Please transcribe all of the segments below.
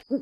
Hey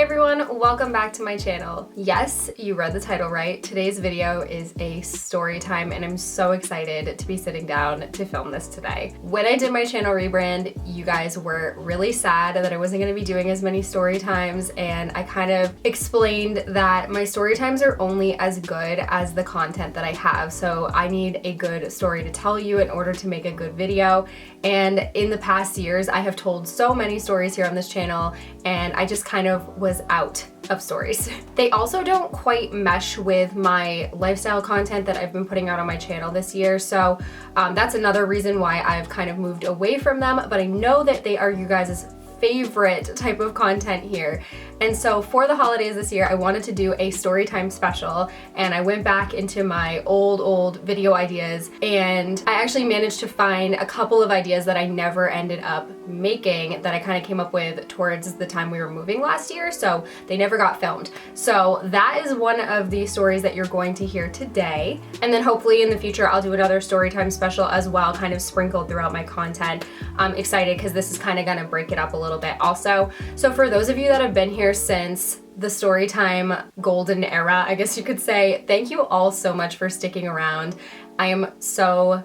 everyone, welcome back to my channel. Yes, you read the title right. Today's video is a story time and I'm so excited to be sitting down to film this today. When I did my channel rebrand, you guys were really sad that I wasn't going to be doing as many story times, and I kind of explained that my story times are only as good as the content that I have. So I need a good story to tell you in order to make a good video. And in the past years, I have told so many stories here on this channel and I just kind of was out of stories. They also don't quite mesh with my lifestyle content that I've been putting out on my channel this year. So that's another reason why I've kind of moved away from them, but I know that they are you guys' favorite type of content here. And so for the holidays this year, I wanted to do a story time special, and I went back into my old video ideas, and I actually managed to find a couple of ideas that I never ended up making that I kind of came up with towards the time we were moving last year, so they never got filmed. So that is one of the stories that you're going to hear today. And then hopefully in the future, I'll do another story time special as well, kind of sprinkled throughout my content. I'm excited because this is kind of gonna break it up a little bit also. So for those of you that have been here since the Storytime golden era, I guess you could say, thank you all so much for sticking around. I am so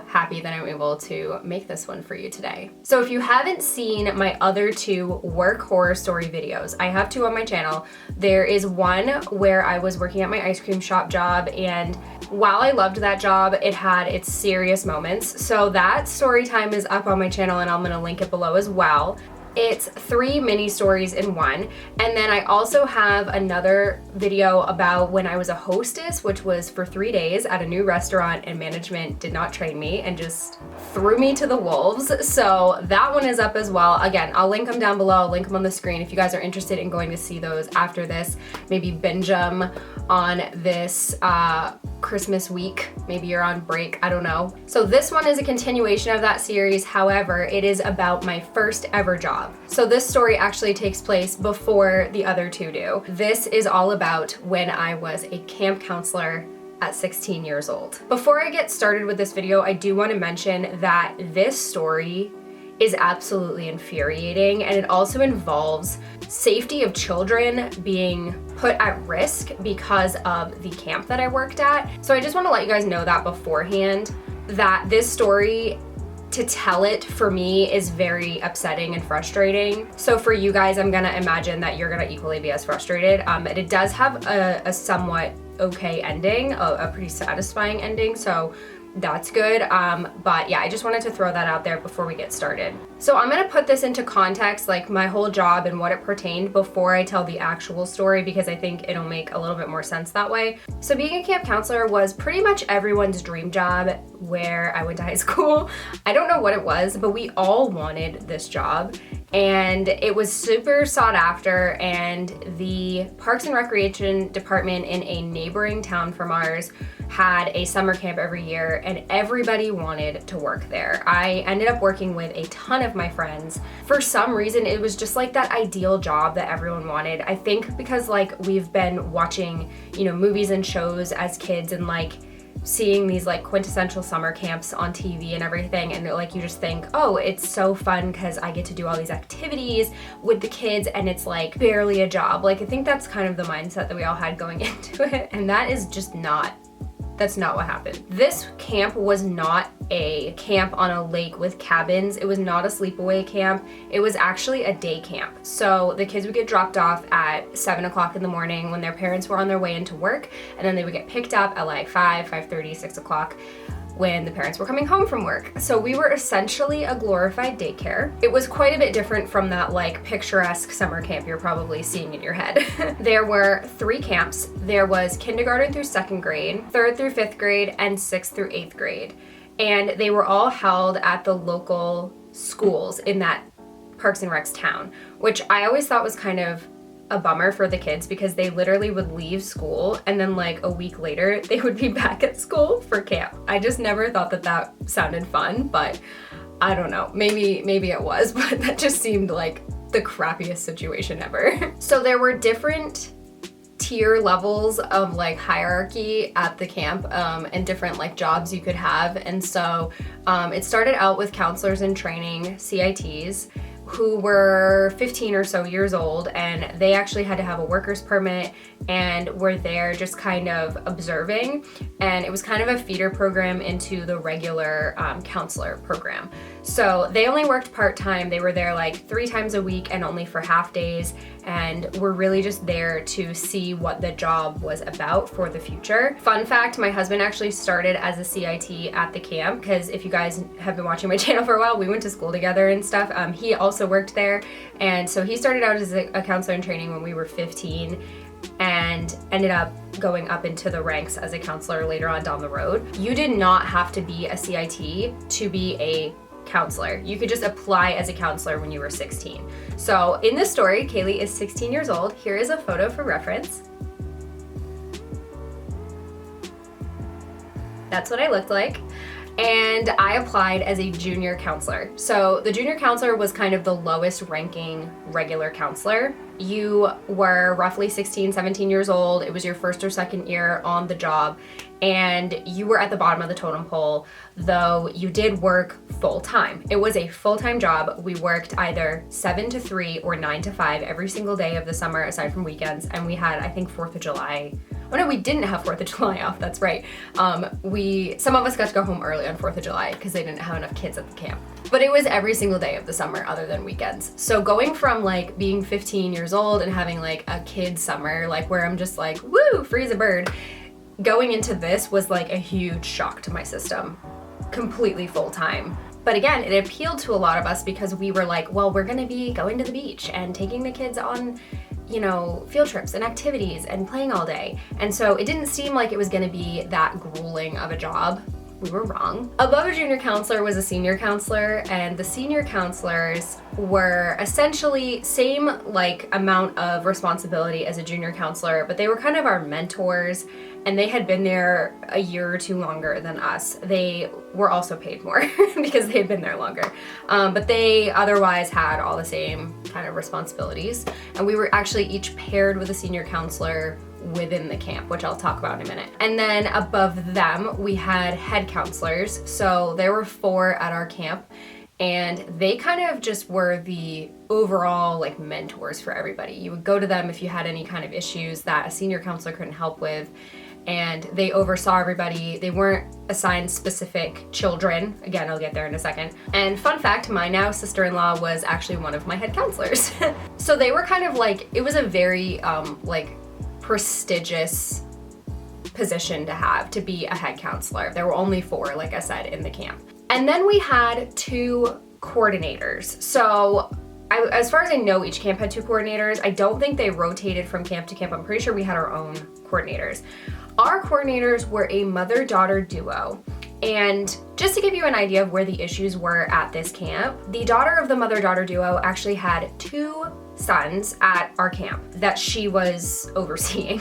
happy that I'm able to make this one for you today. So if you haven't seen my other two work horror story videos, I have two on my channel. There is one where I was working at my ice cream shop job, and while I loved that job, it had its serious moments. So that story time is up on my channel and I'm gonna link it below as well. It's 3 mini stories in one. And then I also have another video about when I was a hostess, which was for 3 days at a new restaurant, and management did not train me and just threw me to the wolves. So that one is up as well. Again, I'll link them down below, I'll link them on the screen if you guys are interested in going to see those after this. Maybe binge them on this Christmas week. Maybe you're on break, I don't know. So this one is a continuation of that series. However, it is about my first ever job. So this story actually takes place before the other two do. This is all about when I was a camp counselor at 16 years old. Before I get started with this video, I do want to mention that this story is absolutely infuriating, and it also involves safety of children being put at risk because of the camp that I worked at. So I just want to let you guys know that beforehand, that this story, to tell it for me, is very upsetting and frustrating. So for you guys, I'm gonna imagine that you're gonna equally be as frustrated. But it does have a somewhat okay ending, a pretty satisfying ending, so that's good. But yeah, I just wanted to throw that out there before we get started. So I'm gonna put this into context, like my whole job and what it pertained, before I tell the actual story, because I think it'll make a little bit more sense that way. So being a camp counselor was pretty much everyone's dream job where I went to high school. I don't know what it was, but we all wanted this job. And it was super sought after, and the Parks and Recreation department in a neighboring town from ours had a summer camp every year, and everybody wanted to work there. I ended up working with a ton of my friends. For some reason, it was just like that ideal job that everyone wanted. I think because like we've been watching, you know, movies and shows as kids, and like seeing these like quintessential summer camps on TV and everything, and like you just think, oh, it's so fun because I get to do all these activities with the kids, and it's like barely a job. Like I think that's kind of the mindset that we all had going into it, and that is just not, that's not what happened. This camp was not a camp on a lake with cabins. It was not a sleepaway camp. It was actually a day camp. So the kids would get dropped off at 7 o'clock in the morning when their parents were on their way into work, and then they would get picked up at like 5:30, 6 o'clock when the parents were coming home from work. So we were essentially a glorified daycare. It was quite a bit different from that like picturesque summer camp you're probably seeing in your head. There were 3 camps. There was kindergarten through 2nd grade, 3rd through 5th grade, and 6th through 8th grade. And they were all held at the local schools in that Parks and Recs town, which I always thought was kind of a bummer for the kids, because they literally would leave school and then like a week later they would be back at school for camp. I just never thought that that sounded fun, but I don't know, maybe it was, but that just seemed like the crappiest situation ever. So there were different tier levels of like hierarchy at the camp, and different like jobs you could have. And so it started out with counselors in training, CITs, who were 15 or so years old, and they actually had to have a worker's permit and were there just kind of observing. And it was kind of a feeder program into the regular counselor program. So they only worked part-time. They were there like 3 times a week and only for half days, and were really just there to see what the job was about for the future. Fun fact, my husband actually started as a CIT at the camp, because if you guys have been watching my channel for a while, we went to school together and stuff. He also worked there, and so he started out as a counselor in training when we were 15 and ended up going up into the ranks as a counselor later on down the road. You did not have to be a CIT to be a counselor. You could just apply as a counselor when you were 16. So in this story, Kaylee is 16 years old. Here is a photo for reference. That's what I looked like. And I applied as a junior counselor. So the junior counselor was kind of the lowest ranking regular counselor. You were roughly 16, 17 years old. It was your first or second year on the job, and you were at the bottom of the totem pole, though you did work full-time. It was a full-time job. We worked either 7 to 3 or 9 to 5 every single day of the summer, aside from weekends, and we had, I think, 4th of July. Oh no, we didn't have 4th of July off, that's right. Some of us got to go home early on 4th of July because they didn't have enough kids at the camp. But it was every single day of the summer other than weekends. So going from like being 15 years old and having like a kid summer, like where I'm just like, woo, free as a bird, going into this was like a huge shock to my system. Completely full-time. But again, it appealed to a lot of us because we were like, well, we're gonna be going to the beach and taking the kids on, you know, field trips and activities and playing all day. And so it didn't seem like it was gonna be that grueling of a job. We were wrong. Above a junior counselor was a senior counselor, and the senior counselors were essentially same like amount of responsibility as a junior counselor, but they were kind of our mentors, and they had been there a year or 2 longer than us. They were also paid more because they had been there longer, but they otherwise had all the same kind of responsibilities. And we were actually each paired with a senior counselor within the camp, which I'll talk about in a minute. And then above them, we had head counselors. So there were 4 at our camp, and they kind of just were the overall like mentors for everybody. You would go to them if you had any kind of issues that a senior counselor couldn't help with, and they oversaw everybody. They weren't assigned specific children. Again, I'll get there in a second. And fun fact, my now sister-in-law was actually one of my head counselors. So they were kind of like, it was a very like prestigious position to have, to be a head counselor. There were only 4, like I said, in the camp. And then we had 2 coordinators. So as far as I know, each camp had 2 coordinators. I don't think they rotated from camp to camp. I'm pretty sure we had our own coordinators. Our coordinators were a mother-daughter duo. And just to give you an idea of where the issues were at this camp, the daughter of the mother-daughter duo actually had 2 sons at our camp that she was overseeing.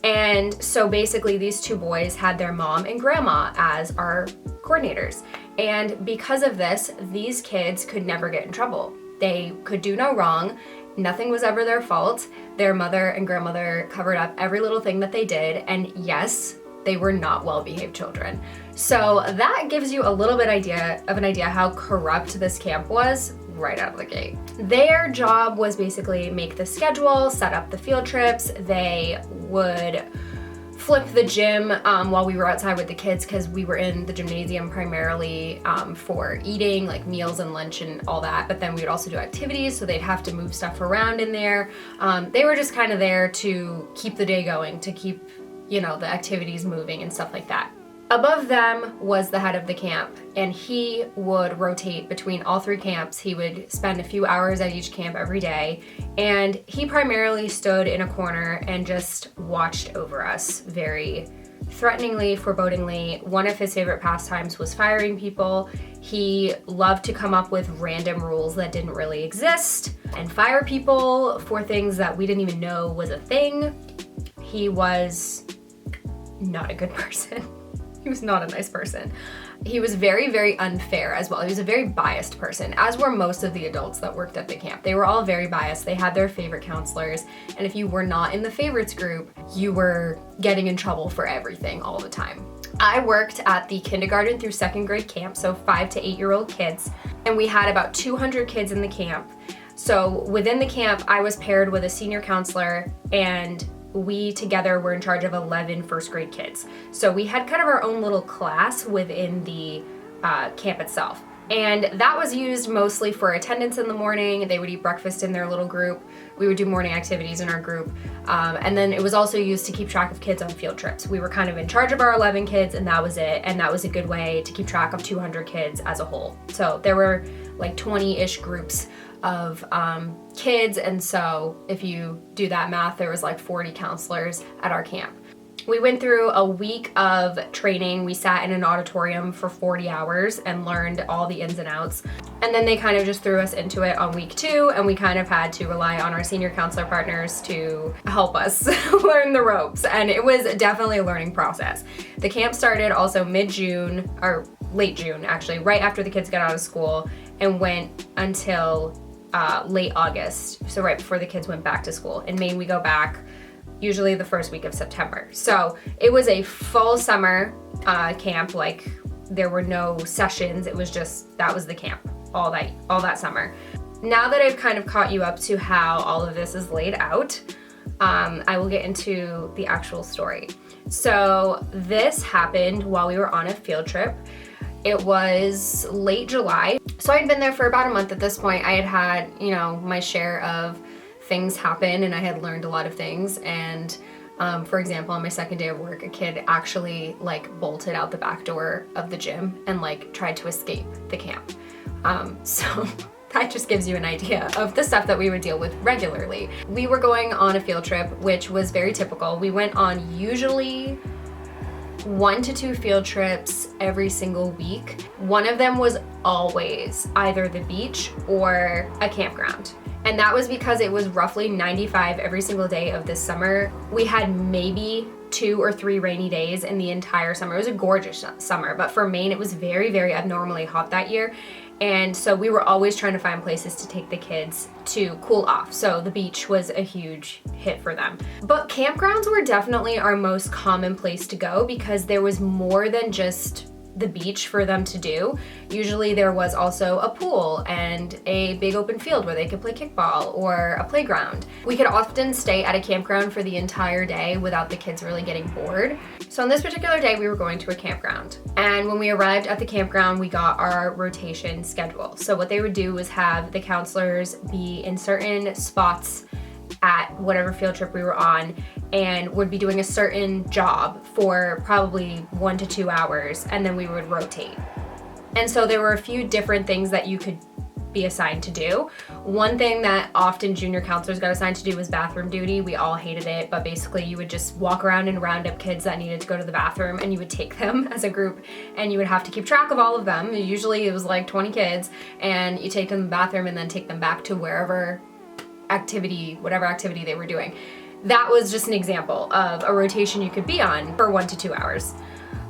And so basically these 2 boys had their mom and grandma as our coordinators. And because of this, these kids could never get in trouble. They could do no wrong. Nothing was ever their fault. Their mother and grandmother covered up every little thing that they did. And yes, they were not well-behaved children. So that gives you a little bit of an idea how corrupt this camp was right out of the gate. Their job was basically make the schedule, set up the field trips. They would flip the gym while we were outside with the kids, because we were in the gymnasium primarily for eating, like meals and lunch and all that, but then we would also do activities, so they'd have to move stuff around in there. They were just kind of there to keep the day going, to keep, you know, the activities moving and stuff like that. Above them was the head of the camp, and he would rotate between all 3 camps. He would spend a few hours at each camp every day, and he primarily stood in a corner and just watched over us very threateningly, forebodingly. One of his favorite pastimes was firing people. He loved to come up with random rules that didn't really exist and fire people for things that we didn't even know was a thing. He was not a good person. He was not a nice person. He was very, very unfair as well. He was a very biased person, as were most of the adults that worked at the camp. They were all very biased. They had their favorite counselors, and if you were not in the favorites group, you were getting in trouble for everything all the time. I worked at the kindergarten through second grade camp, so 5 to 8-year-old kids, and we had about 200 kids in the camp. So within the camp, I was paired with a senior counselor, and we together were in charge of 11 first grade kids. So we had kind of our own little class within the camp itself. And that was used mostly for attendance in the morning. They would eat breakfast in their little group. We would do morning activities in our group. And then it was also used to keep track of kids on field trips. We were kind of in charge of our 11 kids, and that was it. And that was a good way to keep track of 200 kids as a whole. So there were like 20-ish groups of kids. And so if you do that math, there was like 40 counselors at our camp. We went through a week of training. We sat in an auditorium for 40 hours and learned all the ins and outs. And then they kind of just threw us into it on week 2, and we kind of had to rely on our senior counselor partners to help us learn the ropes. And it was definitely a learning process. The camp started also mid-June, or late June actually, right after the kids got out of school, and went until late August, so right before the kids went back to school. In Maine, we go back usually the first week of September. So it was a full summer camp. Like, there were no sessions. It was just, that was the camp all that summer. Now that I've kind of caught you up to how all of this is laid out, I will get into the actual story. So this happened while we were on a field trip. It was late July. So I'd been there for about a month at this point. I had, you know, my share of things happen, and I had learned a lot of things. And for example, on my second day of work, a kid actually like bolted out the back door of the gym and like tried to escape the camp. So that just gives you an idea of the stuff that we would deal with regularly. We were going on a field trip, which was very typical. We went on usually 1 to 2 field trips every single week. One of them was always either the beach or a campground. And that was because it was roughly 95 every single day of this summer. We had maybe 2 or 3 rainy days in the entire summer. It was a gorgeous summer, but for Maine, it was very, very abnormally hot that year. And so we were always trying to find places to take the kids to cool off. So the beach was a huge hit for them. But campgrounds were definitely our most common place to go because there was more than just the beach for them to do. Usually there was also a pool and a big open field where they could play kickball, or a playground. We could often stay at a campground for the entire day without the kids really getting bored. So on this particular day, we were going to a campground. And when we arrived at the campground, we got our rotation schedule. So what they would do was have the counselors be in certain spots at whatever field trip we were on, and would be doing a certain job for probably 1 to 2 hours, and then we would rotate. And so there were a few different things that you could be assigned to do. One thing that often junior counselors got assigned to do was bathroom duty. We all hated it, but basically you would just walk around and round up kids that needed to go to the bathroom, and you would take them as a group, and you would have to keep track of all of them. Usually it was like 20 kids, and you take them to the bathroom and then take them back to whatever activity they were doing. That was just an example of a rotation you could be on for 1 to 2 hours.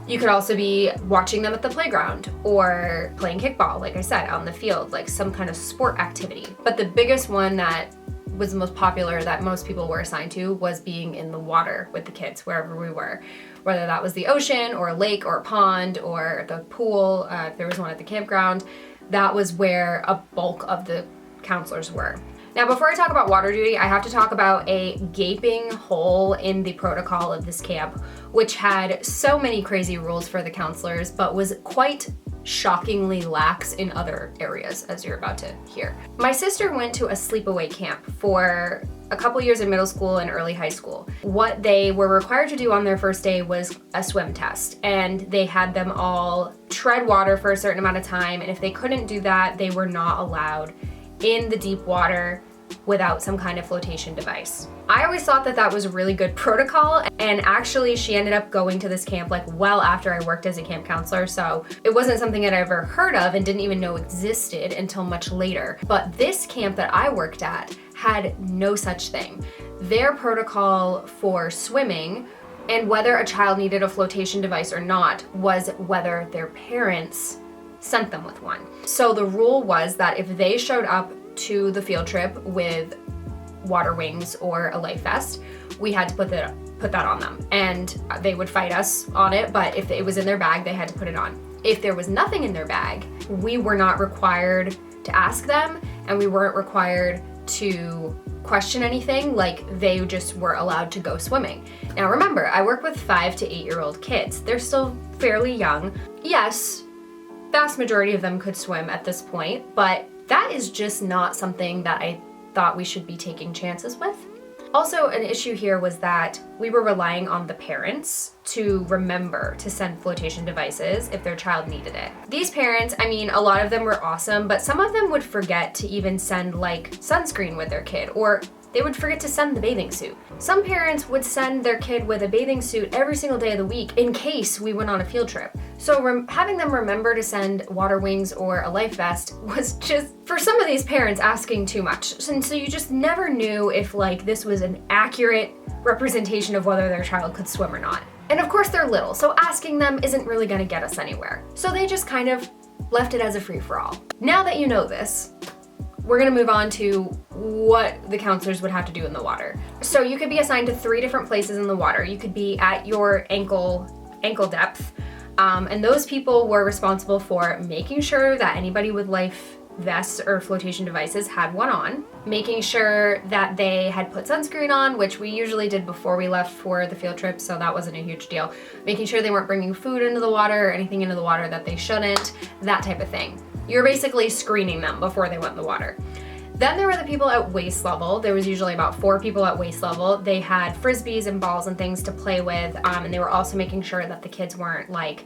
You could also be watching them at the playground or playing kickball, like I said, out in the field, like some kind of sport activity. But the biggest one that was the most popular that most people were assigned to was being in the water with the kids wherever we were, whether that was the ocean or a lake or a pond or the pool. If there was one at the campground, that was where a bulk of the counselors were. Now, before I talk about water duty, I have to talk about a gaping hole in the protocol of this camp, which had so many crazy rules for the counselors, but was quite shockingly lax in other areas, as you're about to hear. My sister went to a sleepaway camp for a couple years in middle school and early high school. What they were required to do on their first day was a swim test, and they had them all tread water for a certain amount of time, and if they couldn't do that, they were not allowed in the deep water without some kind of flotation device. I always thought that that was a really good protocol, and actually she ended up going to this camp like well after I worked as a camp counselor, so it wasn't something I'd ever heard of and didn't even know existed until much later. But this camp that I worked at had no such thing. Their protocol for swimming, and whether a child needed a flotation device or not, was whether their parents sent them with one. So the rule was that if they showed up to the field trip with water wings or a life vest, we had to put put that on them, and they would fight us on it, but if it was in their bag, they had to put it on. If there was nothing in their bag, we were not required to ask them, and we weren't required to question anything. Like, they just were allowed to go swimming. Now remember, I work with 5 to 8-year-old kids. They're still fairly young. Yes, vast majority of them could swim at this point, but that is just not something that I thought we should be taking chances with. Also, an issue here was that we were relying on the parents to remember to send flotation devices if their child needed it. These parents, I mean, a lot of them were awesome, but some of them would forget to even send like sunscreen with their kid, or they would forget to send the bathing suit. Some parents would send their kid with a bathing suit every single day of the week in case we went on a field trip. So having them remember to send water wings or a life vest was just, for some of these parents, asking too much. And so you just never knew if like this was an accurate representation of whether their child could swim or not. And of course they're little, so asking them isn't really gonna get us anywhere. So they just kind of left it as a free-for-all. Now that you know this, we're gonna move on to what the counselors would have to do in the water. So you could be assigned to 3 different places in the water. You could be at your ankle depth, and those people were responsible for making sure that anybody with life vests or flotation devices had one on, making sure that they had put sunscreen on, which we usually did before we left for the field trip, so that wasn't a huge deal, making sure they weren't bringing food into the water or anything into the water that they shouldn't, that type of thing. You're basically screening them before they went in the water. Then there were the people at waist level. There was usually about 4 people at waist level. They had frisbees and balls and things to play with, and they were also making sure that the kids weren't like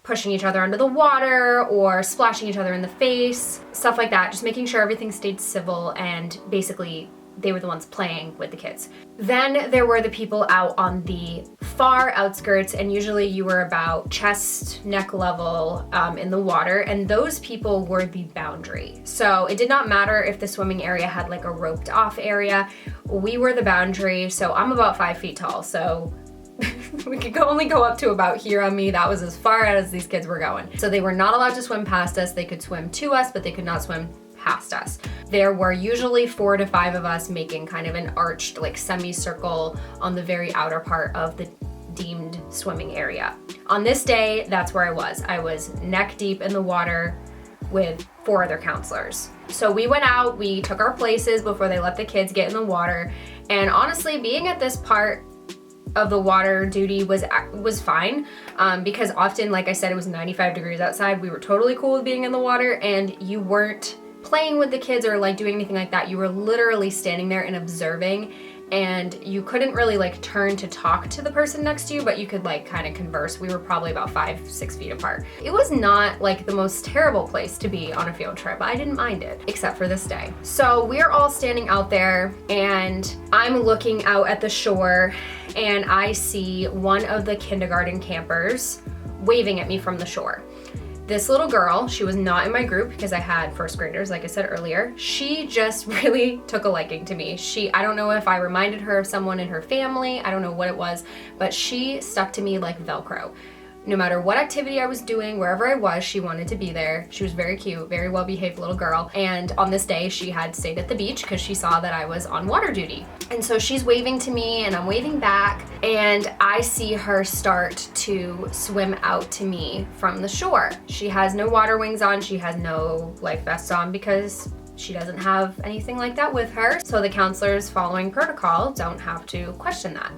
pushing each other under the water or splashing each other in the face, stuff like that, just making sure everything stayed civil, and basically they were the ones playing with the kids. Then there were the people out on the far outskirts, and usually you were about chest, neck level in the water, and those people were the boundary. So it did not matter if the swimming area had like a roped off area, we were the boundary. So I'm about 5 feet tall, so we could only go up to about here on me. That was as far out as these kids were going. So they were not allowed to swim past us. They could swim to us, but they could not swim past us. There were usually 4 to 5 of us making kind of an arched like semicircle on the very outer part of the deemed swimming area. On this day, that's where I was. I was neck deep in the water with 4 other counselors. So we went out, we took our places before they let the kids get in the water. And honestly, being at this part of the water duty was fine, because often, like I said, it was 95 degrees outside. We were totally cool with being in the water, and you weren't playing with the kids or like doing anything like that. You were literally standing there and observing, and you couldn't really like turn to talk to the person next to you, but you could like kind of converse. We were probably about 5-6 feet apart. It was not like the most terrible place to be on a field trip. I didn't mind it, except for this day. So we're all standing out there, and I'm looking out at the shore, and I see one of the kindergarten campers waving at me from the shore. This little girl, she was not in my group because I had first graders, like I said earlier. She just really took a liking to me. I don't know if I reminded her of someone in her family, I don't know what it was, but she stuck to me like Velcro. No matter what activity I was doing, wherever I was, she wanted to be there. She was very cute, very well-behaved little girl. And on this day, she had stayed at the beach because she saw that I was on water duty. And so she's waving to me, and I'm waving back, and I see her start to swim out to me from the shore. She has no water wings on, she has no life vest on because she doesn't have anything like that with her. So the counselors, following protocol, don't have to question that.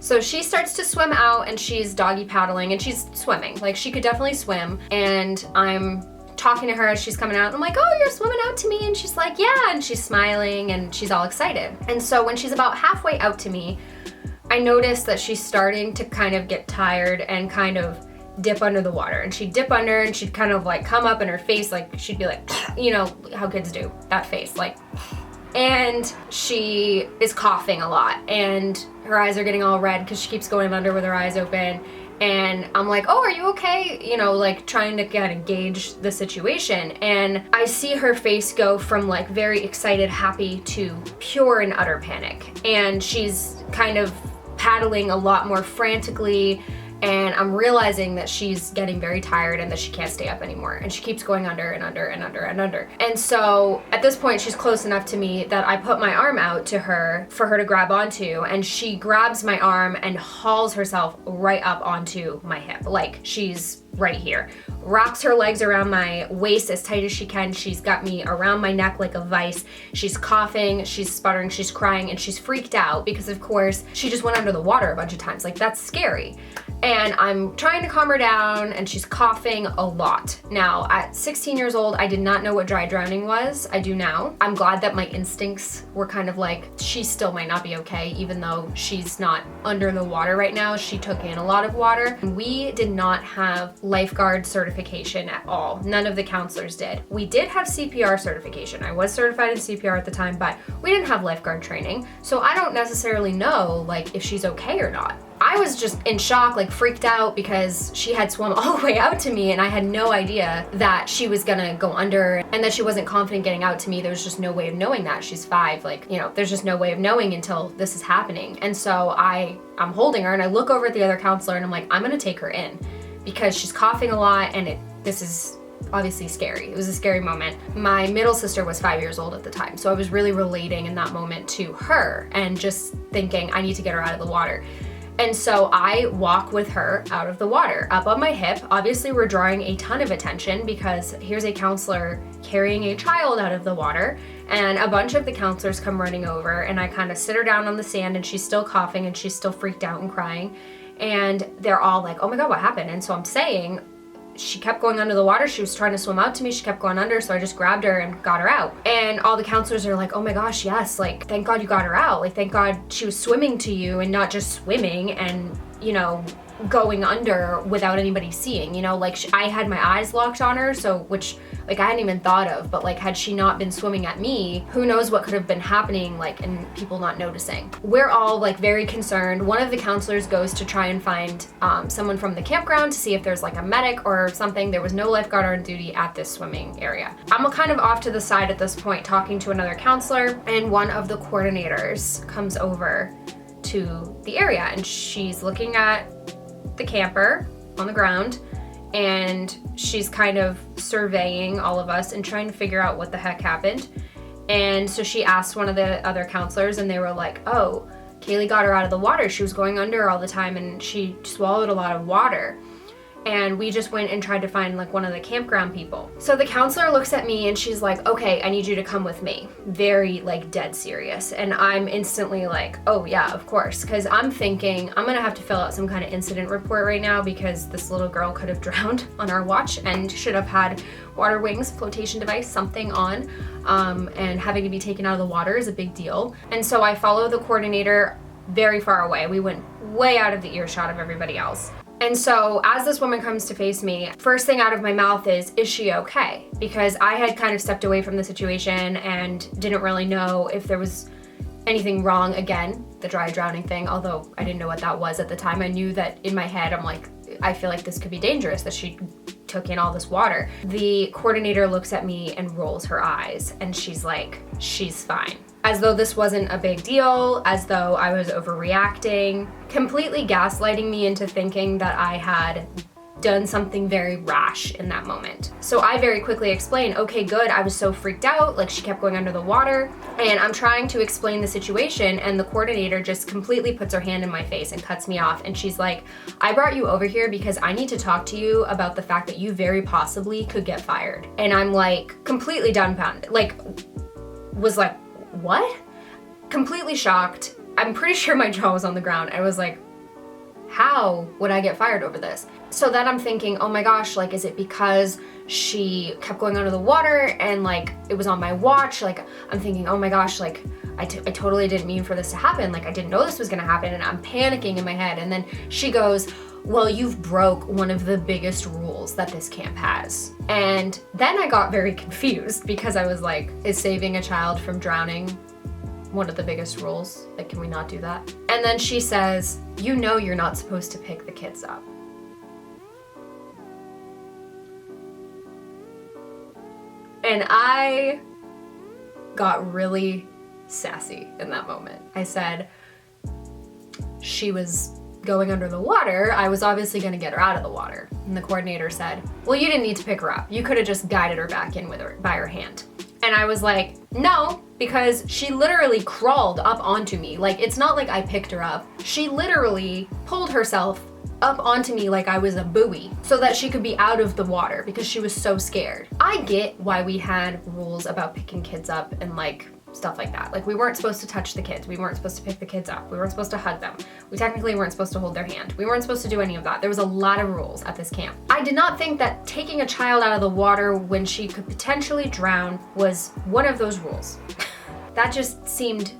So she starts to swim out, and she's doggy paddling, and she's swimming. Like, she could definitely swim. And I'm talking to her as she's coming out, and I'm like, oh, you're swimming out to me? And she's like, yeah, and she's smiling, and she's all excited. And so when she's about halfway out to me, I notice that she's starting to kind of get tired and kind of dip under the water. And she'd dip under, and she'd kind of like come up, in her face, like she'd be like, you know how kids do, that face, like. And she is coughing a lot, and her eyes are getting all red because she keeps going under with her eyes open. And I'm like, oh, are you okay? You know, like trying to kind of gauge the situation. And I see her face go from like very excited, happy to pure and utter panic. And she's kind of paddling a lot more frantically, And I'm realizing that she's getting very tired and that she can't stay up anymore. And she keeps going under and under and under and under. And so at this point, she's close enough to me that I put my arm out to her for her to grab onto. And she grabs my arm and hauls herself right up onto my hip. Like she's right here. Wraps her legs around my waist as tight as she can. She's got me around my neck like a vice. She's coughing, she's sputtering, she's crying, and she's freaked out because of course she just went under the water a bunch of times. Like that's scary. And I'm trying to calm her down and she's coughing a lot. Now, at 16 years old, I did not know what dry drowning was. I do now. I'm glad that my instincts were kind of like, she still might not be okay, even though she's not under the water right now. She took in a lot of water. We did not have lifeguard certification at all. None of the counselors did. We did have CPR certification. I was certified in CPR at the time, but we didn't have lifeguard training. So I don't necessarily know like if she's okay or not. I was just in shock, like freaked out because she had swum all the way out to me and I had no idea that she was gonna go under and that she wasn't confident getting out to me. There was just no way of knowing that. She's 5, like, you know, there's just no way of knowing until this is happening. And so I'm holding her and I look over at the other counselor and I'm like, I'm gonna take her in because she's coughing a lot and this is obviously scary. It was a scary moment. My middle sister was 5 years old at the time, so I was really relating in that moment to her and just thinking I need to get her out of the water. And so I walk with her out of the water, up on my hip. Obviously, we're drawing a ton of attention because here's a counselor carrying a child out of the water, and a bunch of the counselors come running over, and I kind of sit her down on the sand, and she's still coughing, and she's still freaked out and crying. And they're all like, oh my God, what happened? And so I'm saying, she kept going under the water. She was trying to swim out to me. She kept going under, so I just grabbed her and got her out. And all the counselors are like, oh my gosh, yes, like, thank God you got her out. Like, thank God she was swimming to you and not just swimming and, you know, going under without anybody seeing, you know, like I had my eyes locked on her, so which like I hadn't even thought of, but like had she not been swimming at me, who knows what could have been happening, like, and people not noticing. We're all like very concerned. One of the counselors goes to try and find someone from the campground to see if there's like a medic or something. There was no lifeguard on duty at this swimming area. I'm kind of off to the side at this point talking to another counselor, and one of the coordinators comes over to the area and she's looking at the camper on the ground and she's kind of surveying all of us and trying to figure out what the heck happened. And so she asked one of the other counselors and they were like, oh, Kaylee got her out of the water. She was going under all the time and she swallowed a lot of water. And we just went and tried to find like one of the campground people. So the counselor looks at me and she's like, okay, I need you to come with me. Very like dead serious. And I'm instantly like, oh yeah, of course. Cause I'm thinking I'm gonna have to fill out some kind of incident report right now because this little girl could have drowned on our watch and should have had water wings, flotation device, something on. And having to be taken out of the water is a big deal. And so I follow the coordinator very far away. We went way out of the earshot of everybody else. And so as this woman comes to face me, first thing out of my mouth is she okay? Because I had kind of stepped away from the situation and didn't really know if there was anything wrong. Again, the dry drowning thing, although I didn't know what that was at the time. I knew that in my head, I'm like, I feel like this could be dangerous, that she took in all this water. The coordinator looks at me and rolls her eyes and she's like, she's fine. As though this wasn't a big deal, as though I was overreacting, completely gaslighting me into thinking that I had done something very rash in that moment. So I very quickly explained, okay, good, I was so freaked out, like she kept going under the water, and I'm trying to explain the situation, and the coordinator just completely puts her hand in my face and cuts me off, and she's like, I brought you over here because I need to talk to you about the fact that you very possibly could get fired. And I'm like, completely dumbfounded, like, was like, what? Completely shocked. I'm pretty sure my jaw was on the ground. I was like, how would I get fired over this? So then I'm thinking, oh my gosh, like, is it because she kept going under the water and like it was on my watch? Like, I'm thinking, oh my gosh, like I totally didn't mean for this to happen. Like, I didn't know this was gonna happen, and I'm panicking in my head. And then she goes, well, you've broke one of the biggest rules that this camp has. And then I got very confused because I was like, is saving a child from drowning one of the biggest rules? Like, can we not do that? And then she says, you know you're not supposed to pick the kids up. And I got really sassy in that moment. I said, she was going under the water, I was obviously gonna get her out of the water. And the coordinator said, well, you didn't need to pick her up. You could have just guided her back in with her by her hand. And I was like, no, because she literally crawled up onto me. Like, it's not like I picked her up. She literally pulled herself up onto me like I was a buoy so that she could be out of the water because she was so scared. I get why we had rules about picking kids up and like stuff like that. Like, we weren't supposed to touch the kids. We weren't supposed to pick the kids up. We weren't supposed to hug them. We technically weren't supposed to hold their hand. We weren't supposed to do any of that. There was a lot of rules at this camp. I did not think that taking a child out of the water when she could potentially drown was one of those rules. That just seemed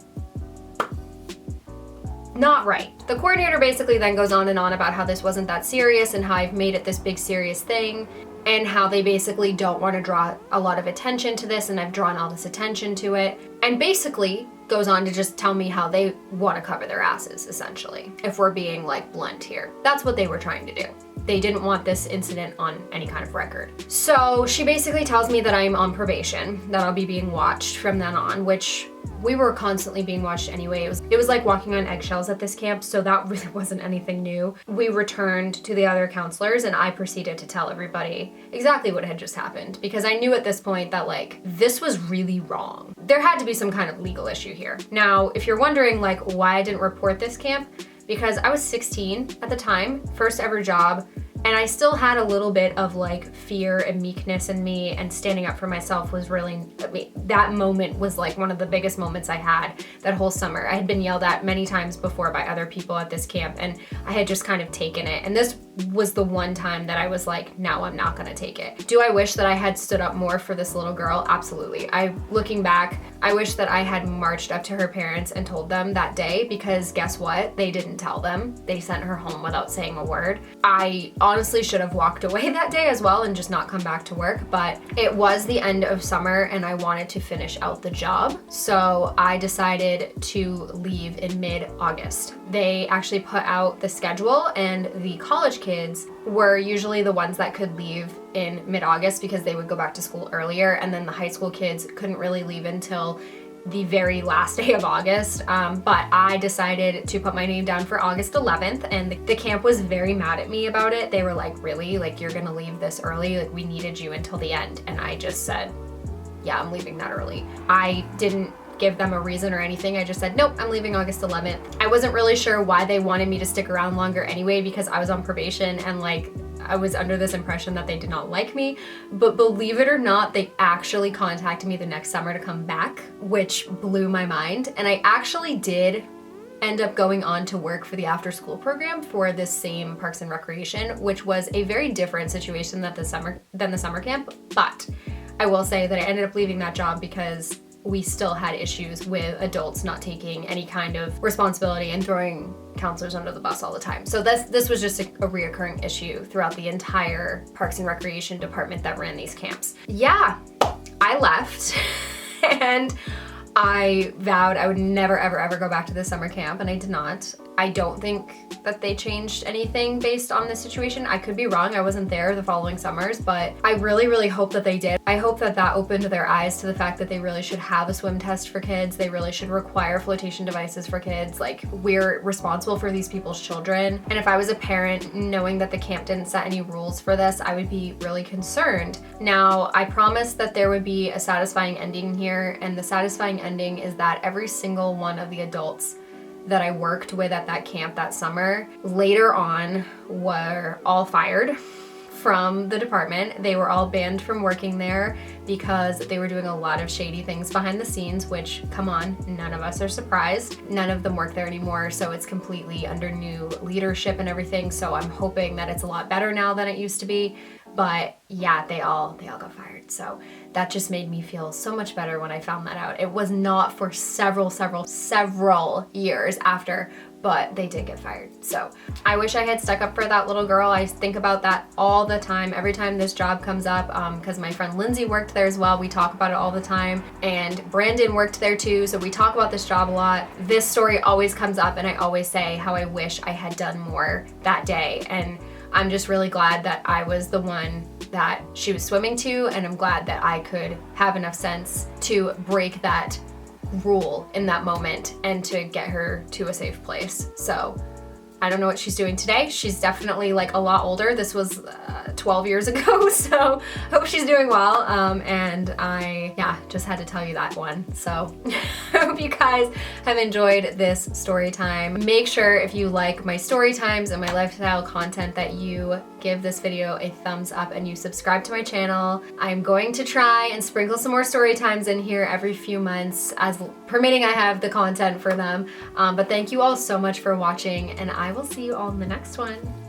not right. The coordinator basically then goes on and on about how this wasn't that serious and how I've made it this big serious thing, and how they basically don't want to draw a lot of attention to this, and I've drawn all this attention to it, and basically goes on to just tell me how they want to cover their asses, essentially, if we're being like blunt here. That's what they were trying to do. They didn't want this incident on any kind of record. So she basically tells me that I'm on probation, that I'll be being watched from then on, which we were constantly being watched anyway. It was like walking on eggshells at this camp, so that really wasn't anything new. We returned to the other counselors and I proceeded to tell everybody exactly what had just happened, because I knew at this point that like, this was really wrong. There had to be some kind of legal issue here. Now, if you're wondering like why I didn't report this camp, because I was 16 at the time, first ever job, and I still had a little bit of like fear and meekness in me, and standing up for myself was really, I mean, that moment was like one of the biggest moments I had that whole summer. I had been yelled at many times before by other people at this camp, and I had just kind of taken it. And this was the one time that I was like, no, I'm not gonna take it. Do I wish that I had stood up more for this little girl? Absolutely. Looking back, I wish that I had marched up to her parents and told them that day, because guess what? They didn't tell them. They sent her home without saying a word. I honestly should have walked away that day as well and just not come back to work, but it was the end of summer and I wanted to finish out the job. So I decided to leave in mid-August. They actually put out the schedule, and the college kids were usually the ones that could leave in mid-August because they would go back to school earlier, and then the high school kids couldn't really leave until the very last day of August, but I decided to put my name down for August 11th, and the camp was very mad at me about it. They were like, really? Like, you're gonna leave this early? Like, we needed you until the end. And I just said, yeah, I'm leaving that early. I didn't give them a reason or anything. I just said, nope, I'm leaving August 11th. I wasn't really sure why they wanted me to stick around longer anyway, because I was on probation and like, I was under this impression that they did not like me, but believe it or not, they actually contacted me the next summer to come back, which blew my mind. And I actually did end up going on to work for the after school program for this same Parks and Recreation, which was a very different situation than the summer camp. But I will say that I ended up leaving that job because we still had issues with adults not taking any kind of responsibility and throwing counselors under the bus all the time. So this was just a reoccurring issue throughout the entire Parks and Recreation department that ran these camps. Yeah, I left and I vowed I would never, ever, ever go back to the summer camp, and I did not. I don't think that they changed anything based on this situation. I could be wrong. I wasn't there the following summers, but I really, really hope that they did. I hope that that opened their eyes to the fact that they really should have a swim test for kids. They really should require flotation devices for kids. Like, we're responsible for these people's children. And if I was a parent, knowing that the camp didn't set any rules for this, I would be really concerned. Now, I promised that there would be a satisfying ending here, and the satisfying ending is that every single one of the adults that I worked with at that camp that summer later on were all fired from the department. They were all banned from working there because they were doing a lot of shady things behind the scenes, which, come on, none of us are surprised. None of them work there anymore, so it's completely under new leadership and everything. So I'm hoping that it's a lot better now than it used to be. But yeah, they all got fired. So that just made me feel so much better when I found that out. It was not for several years after, but they did get fired. So I wish I had stuck up for that little girl. I think about that all the time, every time this job comes up, because my friend Lindsay worked there as well. We talk about it all the time, and Brandon worked there too, so we talk about this job a lot. This story always comes up, and I always say how I wish I had done more that day. And I'm just really glad that I was the one that she was swimming to, and I'm glad that I could have enough sense to break that rule in that moment and to get her to a safe place. So I don't know what she's doing today. She's definitely like a lot older. This was 12 years ago, so hope she's doing well. And I just had to tell you that one. So I hope you guys have enjoyed this story time. Make sure if you like my story times and my lifestyle content that you give this video a thumbs up and you subscribe to my channel. I'm going to try and sprinkle some more story times in here every few months, as permitting I have the content for them. But thank you all so much for watching, and I will see you all in the next one.